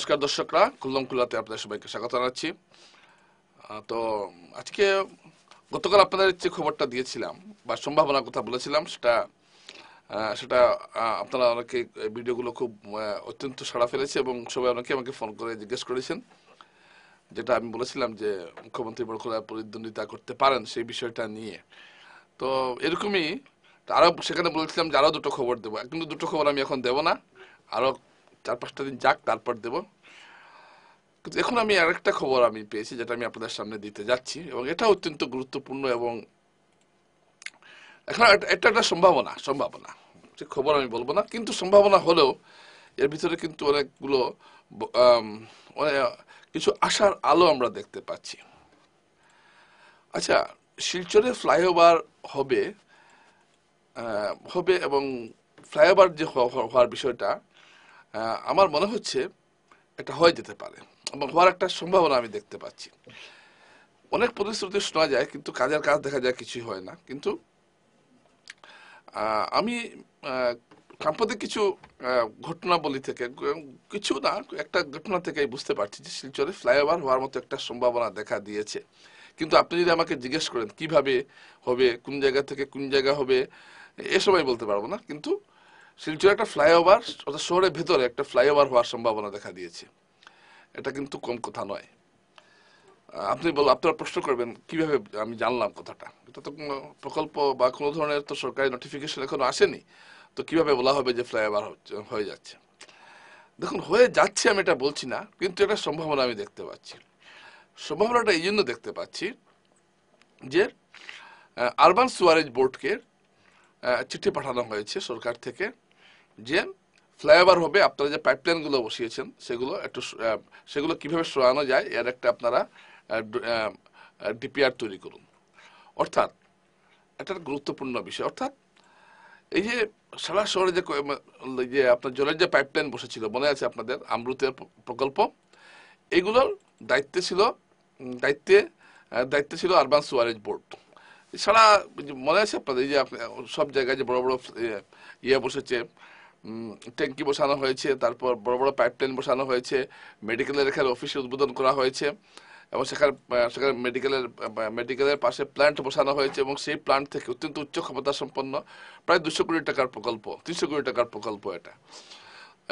নমস্কার দর্শকরা, খুলনাম খুলনাতে আপনাদের সবাইকে স্বাগত জানাচ্ছি। তো আজকে গতকাল আপনাদের যে খবরটা দিয়েছিলাম বা সম্ভাবনার কথা বলেছিলাম সেটা সেটা আপনারা অনেকে ভিডিওগুলো খুব অত্যন্ত সাড়া ফেলেছে এবং সবাই অনেকে আমাকে ফোন করে জিজ্ঞেস করেছেন। যেটা আমি বলেছিলাম যে মুখ্যমন্ত্রী বড়খলায় প্রতিদ্বন্দ্বিতা করতে পারেন সেই বিষয়টা নিয়ে। তো এরকমই আরও সেখানে বলেছিলাম যে আরও দুটো খবর দেবো, কিন্তু দুটো খবর আমি এখন দেবো না, আরও 4-5টা দিন যাক তারপর দেবো। কিন্তু এখন আমি আরেকটা খবর আমি পেয়েছি যেটা আমি আপনাদের সামনে দিতে যাচ্ছি এবং এটা অত্যন্ত গুরুত্বপূর্ণ এবং এখন এটা একটা সম্ভাবনা সম্ভাবনা যে খবর আমি বলবো না, কিন্তু সম্ভাবনা হলেও এর ভিতরে কিন্তু অনেকগুলো আম, অনেক কিছু আশার আলো আমরা দেখতে পাচ্ছি। আচ্ছা, শিলচরে ফ্লাইওভার হবে হবে এবং ফ্লাইওভার যে হওয়ার বিষয়টা আমার মনে হচ্ছে এটা হয়ে যেতে পারে এবং হওয়ার একটা সম্ভাবনা আমি দেখতে পাচ্ছি। অনেক প্রতিশ্রুতি শোনা যায় কিন্তু কাজের কাজ দেখা যায় কিছুই হয় না। কিন্তু আমি সাম্প্রতিক কিছু ঘটনাবলী থেকে কিছু না একটা ঘটনা থেকে বুঝতে পারছি যে শিলচরে ফ্লাইওভার হওয়ার মতো একটা সম্ভাবনা দেখা দিয়েছে। কিন্তু আপনি যদি আমাকে জিজ্ঞেস করেন কিভাবে হবে, কোন জায়গা থেকে কোন জায়গা হবে, এসব আমি বলতে পারবো না। কিন্তু শিলচরে একটা ফ্লাইওভার অর্থাৎ শহরের ভেতরে একটা ফ্লাইওভার হওয়ার সম্ভাবনা দেখা দিয়েছে, এটা কিন্তু কম কথা নয়। আপনি আপনারা প্রশ্ন করবেন কিভাবে আমি জানলাম কথাটা, এটা তো কোনো প্রকল্প বা কোনো ধরনের তো সরকারি নোটিফিকেশন এখনো আসেনি, তো কিভাবে বলা হবে যে ফ্লাইওভার হয়ে যাচ্ছে। দেখুন, হয়ে যাচ্ছে আমি এটা বলছি না, কিন্তু একটা সম্ভাবনা আমি দেখতে পাচ্ছি। সম্ভাবনাটা এই জন্য দেখতে পাচ্ছি যে আরবান সুয়ারেজ বোর্ডকে চিঠি পাঠানো হয়েছে সরকার থেকে যে ফ্লাইওভার হবে, আপনারা যে পাইপলাইনগুলো বসিয়েছেন সেগুলো একটু সেগুলো কিভাবে সরানো যায় এর একটা আপনারা ডিপিআর তৈরি করুন। অর্থাৎ একটা গুরুত্বপূর্ণ বিষয়, অর্থাৎ এই যে সারা শহরে যে আপনার জলের যে পাইপলাইন বসেছিল মনে আছে আপনাদের আমরুতের প্রকল্প, এগুলোর দায়িত্বে ছিল দায়িত্বে দায়িত্বে ছিল আরবান সুয়ারেজ বোর্ড। সারা মনে আছে আপনাদের এই যে সব জায়গায় যে বড় বড় ইয়ে বসেছে, ট্যাঙ্কি বসানো হয়েছে, তারপর বড় বড় পাইপলাইন বসানো হয়েছে, মেডিকেলের এখানে অফিসে উদ্বোধন করা হয়েছে এবং সেখানে সেখানে মেডিকেলের পাশে প্ল্যান্ট বসানো হয়েছে এবং সেই প্ল্যান্ট থেকে অত্যন্ত উচ্চ ক্ষমতা সম্পন্ন প্রায় 200 কোটি টাকার প্রকল্প, 300 কোটি টাকার প্রকল্প এটা।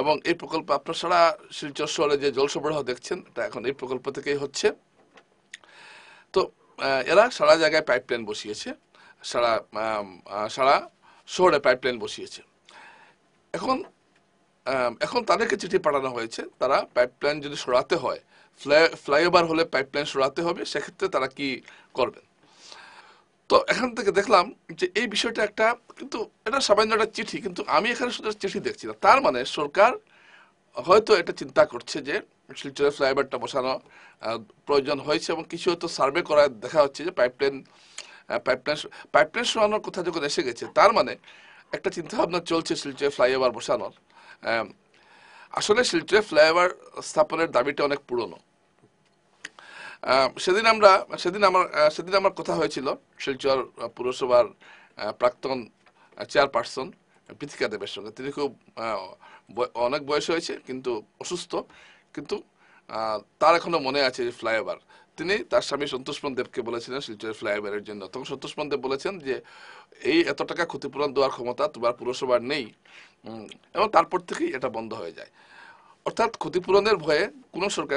এবং এই প্রকল্প আপনার সারা শিলচর শহরে যে জল সরবরাহ দেখছেন এটা এখন এই প্রকল্প থেকেই হচ্ছে। তো এরা সারা জায়গায় পাইপলাইন বসিয়েছে, সারা সারা শহরে পাইপলাইন বসিয়েছে। এখন এখন তাদেরকে চিঠি পাঠানো হয়েছে, তারা পাইপলাইন যদি সরাতে হয়, ফ্লাইওভার হলে পাইপলাইন সরাতে হবে, সেক্ষেত্রে তারা কি করবেন। তো এখান থেকে দেখলাম যে এই বিষয়টা একটা, কিন্তু এটা সামান্য একটা চিঠি, কিন্তু আমি এখানে শুধু চিঠি দেখছি না, তার মানে সরকার হয়তো এটা চিন্তা করছে যে শিলচরে ফ্লাইওভারটা বসানো প্রয়োজন হয়েছে এবং কিছু হয়তো সার্ভে করা দেখা হচ্ছে যে পাইপলাইন পাইপলাইন পাইপলাইন সরানোর কথা যখন এসে গেছে, তার মানে একটা চিন্তা ভাবনা চলছে শিলচরে ফ্লাইওভার বসানোর। আসলে শিলচরে ফ্লাইওভার স্থাপনের দাবিটা অনেক পুরনো। সেদিন আমার কথা হয়েছিল শিলচর পুরসভার প্রাক্তন চেয়ারপারসন পৃথিকা দেবের সঙ্গে। তিনি খুব অনেক বয়স হয়েছে কিন্তু অসুস্থ, কিন্তু তার এখনো মনে আছে যে ফ্লাইওভার। তিনি তার স্বামী সন্তোষমন দেবকে বলেছিলেন শিলচরের ফ্লাইওভারের জন্য, তখন সন্তোষমন দেব বলেছেন যে এই এত টাকা ক্ষতিপূরণ দেওয়ার ক্ষমতা তোমার পুরসভার নেই, এবং তারপর থেকেই এটা বন্ধ হয়ে যায়। অর্থাৎ ক্ষতিপূরণের ভয়ে কোনো সরকার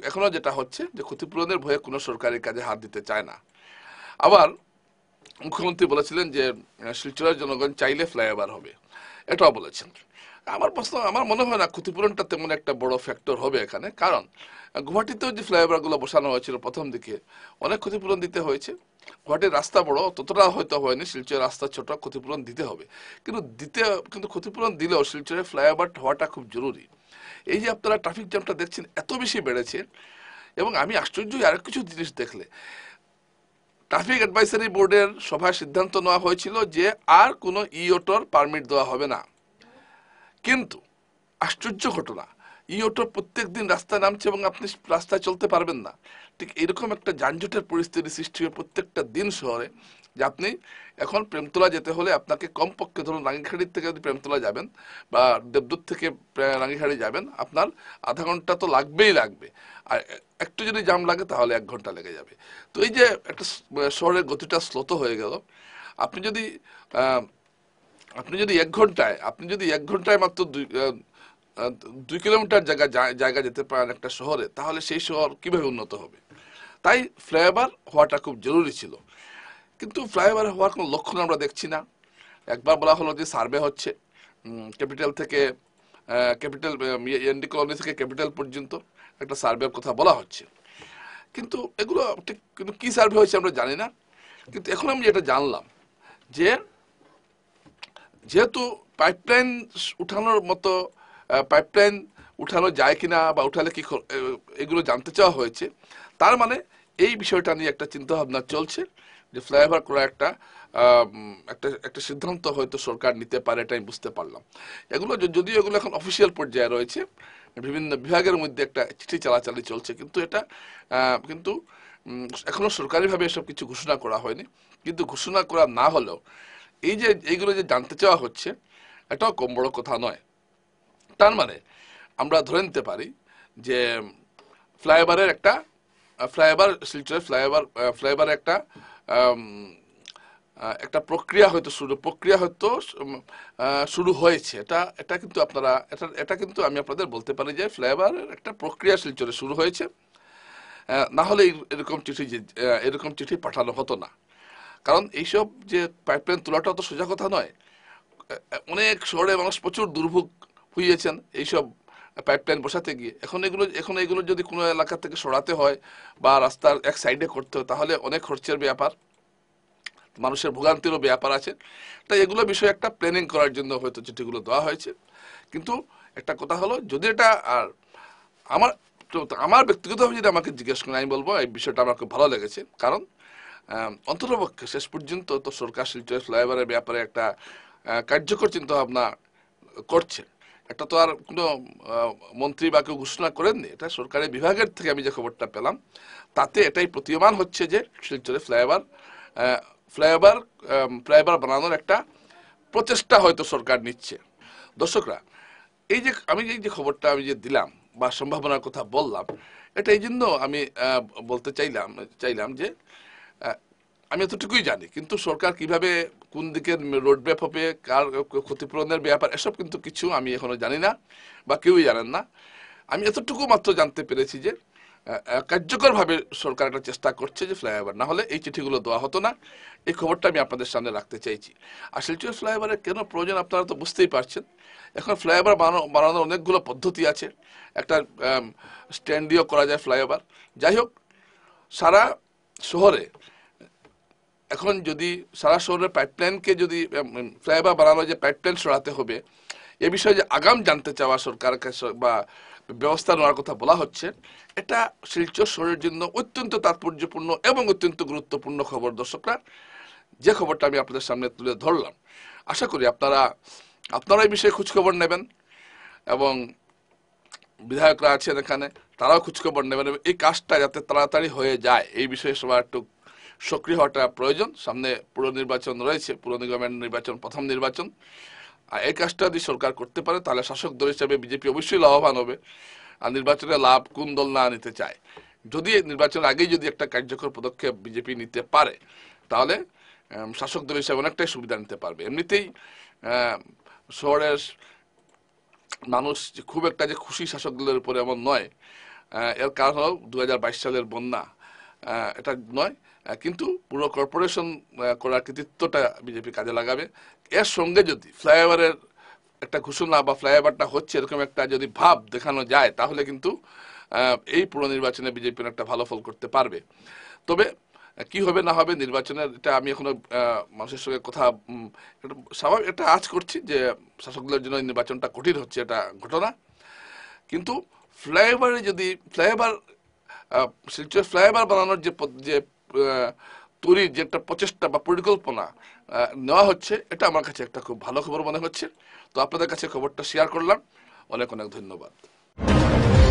এখনো যেটা হচ্ছে যে ক্ষতিপূরণের ভয়ে কোনো সরকারি কাজে হাত দিতে চায় না। আবার মুখ্যমন্ত্রী বলেছিলেন যে শিলচরের জনগণ চাইলে ফ্লাইওভার হবে, এটাও বলেছেন। আমার মনে হয় না ক্ষতিপূরণটা তেমন একটা বড় ফ্যাক্টর হবে এখানে, কারণ গুয়াহাটিতেও যে ফ্লাইওভারগুলো বসানো হয়েছিল প্রথম দিকে অনেক ক্ষতিপূরণ দিতে হয়েছে। গুয়াহাটির রাস্তা বড়, ততটা হয়তো হয়নি, শিলচরের রাস্তা ছোট, ক্ষতিপূরণ দিতে হবে। কিন্তু ক্ষতিপূরণ দিলেও শিলচরে ফ্লাইওভার হওয়াটা খুব জরুরি। এই যে আপনারা ট্রাফিক জ্যামটা দেখছেন এত বেশি বেড়েছে, এবং আমি আশ্চর্য আরেক কিছু জিনিস দেখলে, ট্রাফিক অ্যাডভাইসারি বোর্ডের সভায় সিদ্ধান্ত নেওয়া হয়েছিল যে আর কোনো ই অটোর পারমিট দেওয়া হবে না। কিন্তু আশ্চর্য ঘটনা, ই অটো প্রত্যেকদিন রাস্তায় নামছে এবং আপনি রাস্তায় চলতে পারবেন না। ঠিক এরকম একটা যানজটের পরিস্থিতি সৃষ্টি হয় প্রত্যেকটা দিন শহরে, যে আপনি এখন প্রেমতলা যেতে হলে আপনাকে কমপক্ষে ধরুন রাঙ্গিখাড়ি থেকে যদি প্রেমতলা যাবেন বা দেবদূত থেকে রাঙ্গিখাড়ি যাবেন, আপনার আধা ঘন্টা তো লাগবেই লাগবে। আর একটু যদি জাম লাগে তাহলে 1 ঘন্টা লেগে যাবে। তো এই যে একটা শহরের গতিটা স্লোত হয়ে গেল। আপনি যদি আহ, আপনি যদি 1 ঘন্টায় মাত্র 2 কিলোমিটার জায়গা যেতে পারেন একটা শহরে, তাহলে সেই শহর কিভাবে উন্নত হবে? তাই ফ্লাইওভার হওয়াটা খুব জরুরি ছিল। কিন্তু ফ্লাইওভার হওয়ার কোনো লক্ষণ আমরা দেখছি না। একবার বলা হলো যে সার্ভে হচ্ছে ক্যাপিটাল থেকে ক্যাপিটাল এনডি কলোনি থেকে ক্যাপিটাল পর্যন্ত একটা সার্ভের কথা বলা হচ্ছে, কিন্তু এগুলো ঠিক কিন্তু কি সার্ভে হয়েছে আমরা জানি না। কিন্তু এখন আমি যেটা জানলাম যে যেহেতু পাইপলাইন উঠানোর মতো পাইপলাইন উঠানো যায় কিনা বা উঠালে কি এগুলো জানতে চাওয়া হয়েছে। তার মানে এই বিষয়টা নিয়ে একটা চিন্তা ভাবনা চলছে যে ফ্লাইওভার করা একটা একটা একটা সিদ্ধান্ত হয়তো সরকার নিতে পারে, এটা আমি বুঝতে পারলাম। এগুলো যদিও এগুলো এখন অফিসিয়াল পর্যায়ে রয়েছে, বিভিন্ন বিভাগের মধ্যে একটা চিঠি চালাচালি চলছে, কিন্তু এটা কিন্তু এখনো সরকারিভাবে এসব কিছু ঘোষণা করা হয়নি। কিন্তু ঘোষণা করা না হলেও এই যে এইগুলো যে জানতে চাওয়া হচ্ছে, এটাও কম বড় কথা নয়। তার মানে আমরা ধরে নিতে পারি যে ফ্লাইওভারের একটা শিলচরে ফ্লাইওভারের আম, একটা প্রক্রিয়া হয়তো শুরু হয়েছে। এটা এটা কিন্তু আপনারা এটা এটা কিন্তু আমি আপনাদের বলতে পারি যে ফ্লাইওভারের একটা প্রক্রিয়া শিলচরে শুরু হয়েছে। না হলে এরকম চিঠি পাঠানো হতো না। কারণ এইসব যে পাইপলাইন তোলাটা তো সোজা কথা নয়। অনেক শহরে মানুষ প্রচুর দুর্ভোগ হইয়েছেন এইসব পাইপলাইন বসাতে গিয়ে। এখন এগুলো যদি কোনো এলাকা থেকে সরাতে হয় বা রাস্তার এক সাইডে করতে হয়, তাহলে অনেক খরচের ব্যাপার, মানুষের ভোগান্তিরও ব্যাপার আছে। তাই এগুলো বিষয়ে একটা প্ল্যানিং করার জন্য হয়তো চিঠিগুলো দেওয়া হয়েছে। কিন্তু একটা কথা হলো, যদি এটা আর আমার আমার ব্যক্তিগতভাবে যদি আমাকে জিজ্ঞেস করেন, আমি বলবো এই বিষয়টা আমার খুব ভালো লেগেছে। কারণ অন্ততপক্ষে শেষ পর্যন্ত তো সরকার শিলচর ফ্লাইওভারের ব্যাপারে একটা কার্যকর চিন্তা ভাবনা করছে। এটা তো আর কোনো মন্ত্রী বা কেউ ঘোষণা করেননি, এটা সরকারি বিভাগের থেকে আমি যে খবরটা পেলাম তাতে এটাই প্রতীয়মান হচ্ছে যে শিলচরে ফ্লাইওভার ফ্লাইওভার বানানোর একটা প্রচেষ্টা হয়তো সরকার নিচ্ছে। দর্শকরা, এই যে খবরটা আমি যে দিলাম বা সম্ভাবনার কথা বললাম, এটা এই জন্য আমি বলতে চাইলাম যে আহ, আমি এতটুকুই জানি, কিন্তু সরকার কিভাবে কোন দিকের রোড ম্যাপ হবে, কার ক্ষতিপূরণের ব্যাপার, এসব কিন্তু কিছু আমি এখনো জানি না বা কেউই জানেন না। আমি এতটুকু মাত্র জানতে পেরেছি যে কার্যকরভাবে সরকার একটা চেষ্টা করছে যে ফ্লাইওভার না হলে এই চিঠিগুলো দেওয়া হতো না। এই খবরটা আমি আপনাদের সামনে রাখতে চাইছি। আর শিলচর ফ্লাইওভারের কেন প্রয়োজন আপনারা তো বুঝতেই পারছেন। এখন ফ্লাইওভার বানানোর অনেকগুলো পদ্ধতি আছে। একটা স্ট্যান্ড দিয়েও করা যায় ফ্লাইওভার। যাই হোক, সারা শহরে এখন যদি সারা শহরের পাইপলাইনকে যদি ফ্লাইওভার বানানো, যে পাইপলাইন সরাতে হবে, এ বিষয়ে যে আগাম জানতে চাওয়া সরকার কাছে বা ব্যবস্থা নেওয়ার কথা বলা হচ্ছে, এটা শিলচর শহরের জন্য অত্যন্ত তাৎপর্যপূর্ণ এবং অত্যন্ত গুরুত্বপূর্ণ খবর। দর্শকরা, যে খবরটা আমি আপনাদের সামনে তুলে ধরলাম, আশা করি আপনারা এই বিষয়ে খোঁজখবর নেবেন এবং বিধায়করা আছেন এখানে, তারাও খোঁজখবর নেবেন এবং এই কাজটা যাতে তাড়াতাড়ি হয়ে যায় এই বিষয়ে সবার একটু সক্রিয় হওয়াটা প্রয়োজন। সামনে পুর নির্বাচন রয়েছে, পুর নিগমের নির্বাচন, প্রথম নির্বাচন। আর এই কাজটা যদি সরকার করতে পারে তাহলে শাসক দল হিসাবে বিজেপি অবশ্যই লাভবান হবে। আর নির্বাচনের লাভ কোন দল না নিতে চায়? যদি নির্বাচনের আগেই যদি একটা কার্যকর পদক্ষেপ বিজেপি নিতে পারে, তাহলে শাসক দল হিসাবে অনেকটাই সুবিধা নিতে পারবে। এমনিতেই শহরের মানুষ যে খুব একটা যে খুশি শাসক দলের উপরে এমন নয়। এর কারণ হল 2022 সালের বন্যা, এটা নয়। কিন্তু পুরো কর্পোরেশন করার কৃতিত্বটা বিজেপি কাজে লাগাবে। এর সঙ্গে যদি ফ্লাইওভারের একটা ঘোষণা বা ফ্লাইওভারটা হচ্ছে এরকম একটা যদি ভাব দেখানো যায়, তাহলে কিন্তু এই পুরো নির্বাচনে বিজেপি একটা ভালো ফল করতে পারবে। তবে কি হবে না হবে নির্বাচনের, এটা আমি এখনো মানুষের সঙ্গে কথা স্বাভাবিক এটা আজ করছি যে শাসক দলের জন্য নির্বাচনটা কঠিন হচ্ছে, এটা ঘটনা। কিন্তু ফ্লাইওভারে যদি শিলচর ফ্লাইওভার বানানোর যে তৈরির যে একটা প্রচেষ্টা বা পরিকল্পনা নেওয়া হচ্ছে, এটা আমার কাছে একটা খুব ভালো খবর মনে হচ্ছে। তো আপনাদের কাছে খবরটা শেয়ার করলাম। অনেক অনেক ধন্যবাদ। না।